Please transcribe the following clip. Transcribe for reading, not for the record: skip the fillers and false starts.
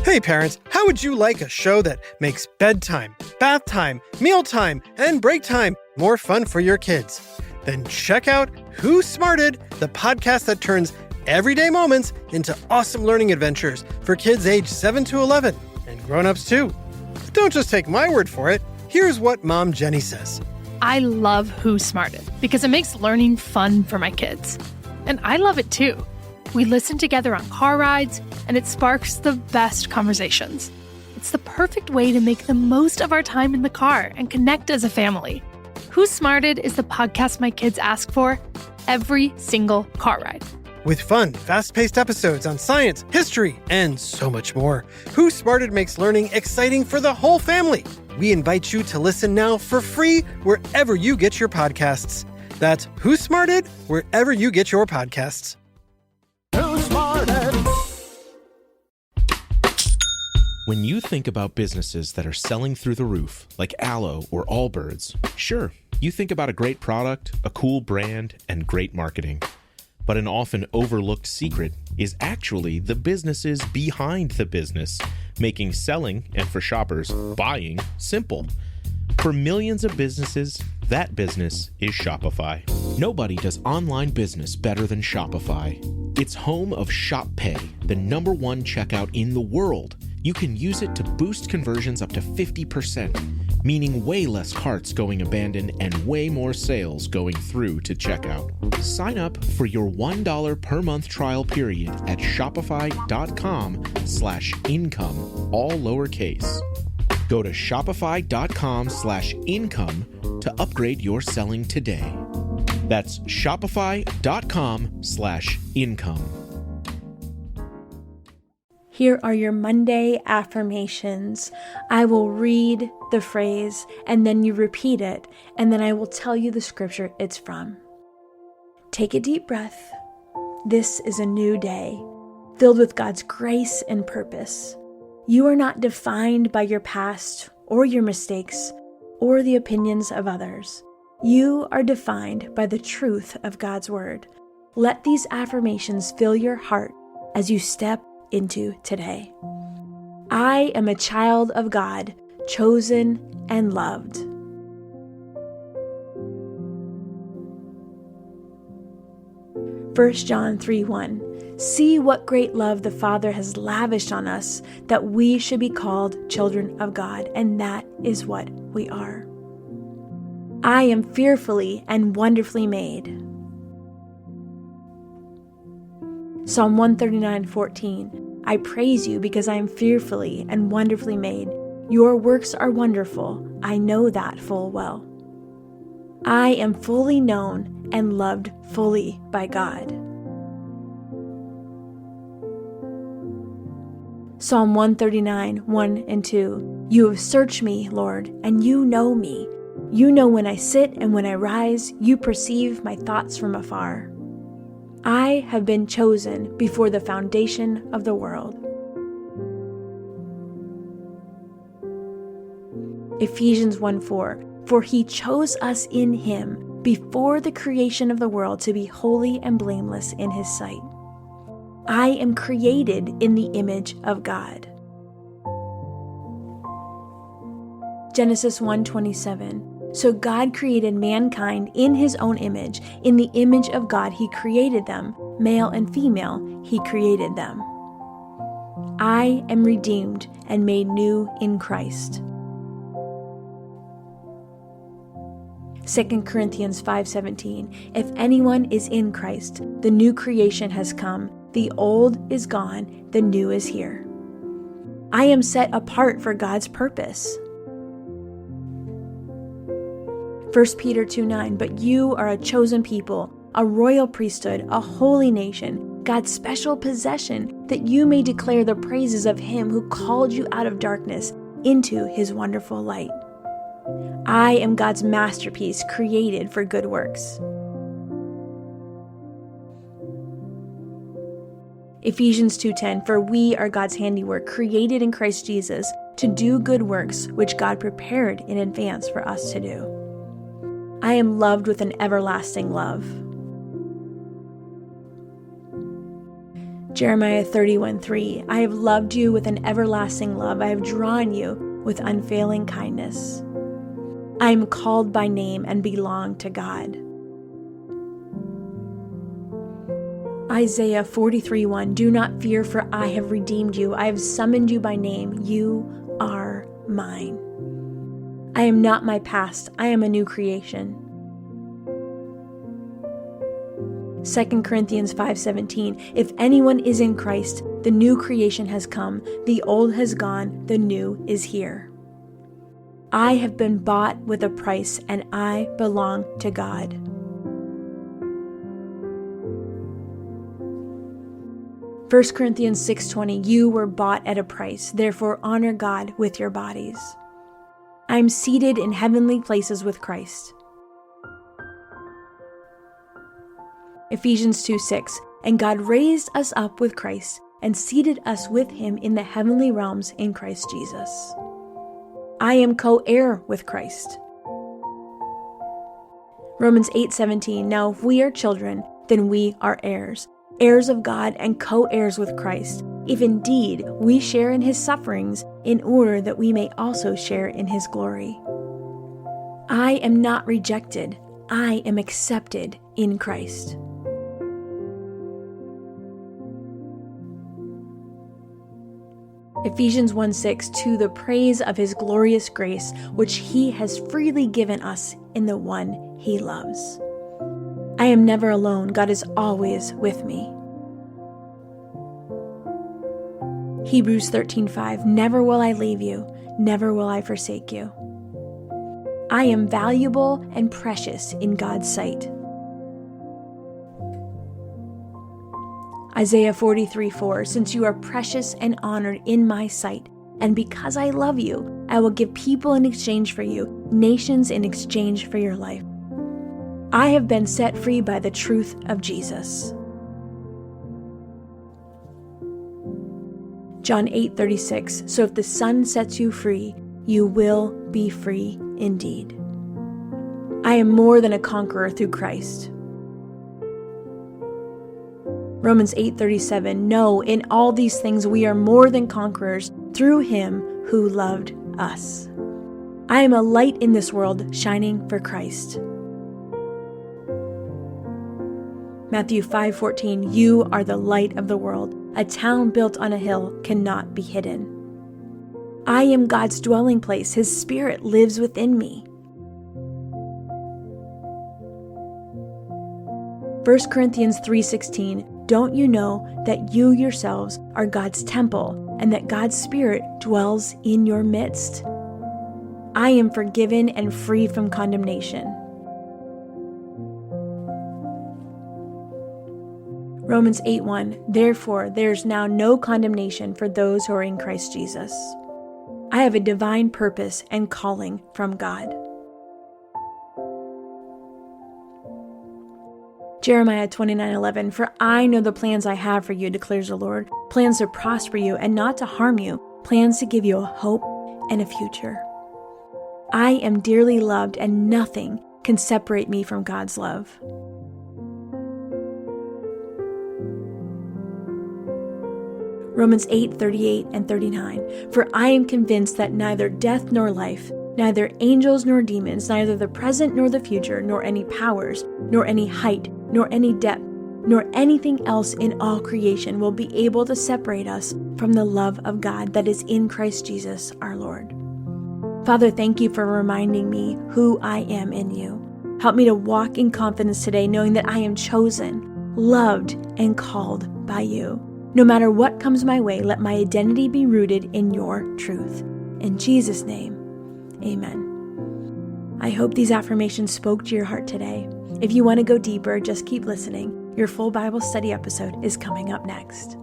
Hey parents, how would you like a show that makes bedtime, bath time, mealtime, and break time more fun for your kids? Then check out Who Smarted, the podcast that turns everyday moments into awesome learning adventures for kids aged 7 to 11, and grown-ups too. But don't just take my word for it. Here's what Mom Jenny says. I love Who Smarted because it makes learning fun for my kids. And I love it too. We listen together on car rides, and it sparks the best conversations. It's the perfect way to make the most of our time in the car and connect as a family. Who Smarted is the podcast my kids ask for every single car ride. With fun, fast-paced episodes on science, history, and so much more, Who Smarted makes learning exciting for the whole family. We invite you to listen now for free wherever you get your podcasts. That's Who Smarted, wherever you get your podcasts. When you think about businesses that are selling through the roof, like Aloe or Allbirds, sure, you think about a great product, a cool brand, and great marketing. But an often overlooked secret is actually the businesses behind the business, making selling, and for shoppers, buying, simple. For millions of businesses, that business is Shopify. Nobody does online business better than Shopify. It's home of Shop Pay, the #1 checkout in the world. You can use it to boost conversions up to 50%, meaning way less carts going abandoned and way more sales going through to checkout. Sign up for your $1 per month trial period at shopify.com/income, all lowercase. Go to shopify.com/income to upgrade your selling today. That's shopify.com/income. Here are your Monday affirmations. I will read the phrase and then you repeat it, and then I will tell you the scripture it's from. Take a deep breath. This is a new day, filled with God's grace and purpose. You are not defined by your past or your mistakes or the opinions of others. You are defined by the truth of God's word. Let these affirmations fill your heart as you step into today. I am a child of God, chosen and loved. First John 3:1. See what great love the Father has lavished on us, that we should be called children of God, and that is what we are. I am fearfully and wonderfully made. Psalm 139:14. I praise you because I am fearfully and wonderfully made. Your works are wonderful. I know that full well. I am fully known and loved fully by God. Psalm 139:1-2. You have searched me, Lord, and you know me. You know when I sit and when I rise. You perceive my thoughts from afar. I have been chosen before the foundation of the world. Ephesians 1:4. For he chose us in him before the creation of the world to be holy and blameless in his sight. I am created in the image of God. Genesis 1:27. So God created mankind in his own image. In the image of God, he created them. Male and female, he created them. I am redeemed and made new in Christ. 2 Corinthians 5:17. If anyone is in Christ, the new creation has come. The old is gone, the new is here. I am set apart for God's purpose. 1 Peter 2:9, but you are a chosen people, a royal priesthood, a holy nation, God's special possession, that you may declare the praises of him who called you out of darkness into his wonderful light. I am God's masterpiece, created for good works. Ephesians 2:10, for we are God's handiwork, created in Christ Jesus to do good works, which God prepared in advance for us to do. I am loved with an everlasting love. Jeremiah 31:3, I have loved you with an everlasting love. I have drawn you with unfailing kindness. I am called by name and belong to God. Isaiah 43:1, do not fear, for I have redeemed you. I have summoned you by name. You are mine. I am not my past. I am a new creation. 2 Corinthians 5:17, if anyone is in Christ, the new creation has come. The old has gone. The new is here. I have been bought with a price, and I belong to God. First Corinthians 6:20, you were bought at a price, therefore honor God with your bodies. I am seated in heavenly places with Christ. Ephesians 2:6, and God raised us up with Christ and seated us with him in the heavenly realms in Christ Jesus. I am co-heir with Christ. Romans 8:17, now if we are children, then we are heirs, heirs of God and co-heirs with Christ, if indeed we share in his sufferings, in order that we may also share in his glory. I am not rejected. I am accepted in Christ. Ephesians 1:6, to the praise of his glorious grace, which he has freely given us in the one he loves. I am never alone. God is always with me. Hebrews 13:5, never will I leave you, never will I forsake you. I am valuable and precious in God's sight. Isaiah 43:4, since you are precious and honored in my sight, and because I love you, I will give people in exchange for you, nations in exchange for your life. I have been set free by the truth of Jesus. John 8:36, so if the Son sets you free, you will be free indeed. I am more than a conqueror through Christ. Romans 8:37, no, in all these things we are more than conquerors through him who loved us. I am a light in this world, shining for Christ. Matthew 5:14, you are the light of the world. A town built on a hill cannot be hidden. I am God's dwelling place. His Spirit lives within me. 1 Corinthians 3:16, don't you know that you yourselves are God's temple and that God's Spirit dwells in your midst? I am forgiven and free from condemnation. Romans 8:1, therefore there is now no condemnation for those who are in Christ Jesus. I have a divine purpose and calling from God. Jeremiah 29:11, for I know the plans I have for you, declares the Lord, plans to prosper you and not to harm you, plans to give you a hope and a future. I am dearly loved and nothing can separate me from God's love. Romans 8:38 and 39, for I am convinced that neither death nor life, neither angels nor demons, neither the present nor the future, nor any powers, nor any height, nor any depth, nor anything else in all creation will be able to separate us from the love of God that is in Christ Jesus our Lord. Father, thank you for reminding me who I am in you. Help me to walk in confidence today, knowing that I am chosen, loved, and called by you. No matter what comes my way, let my identity be rooted in your truth. In Jesus' name, amen. I hope these affirmations spoke to your heart today. If you want to go deeper, just keep listening. Your full Bible study episode is coming up next.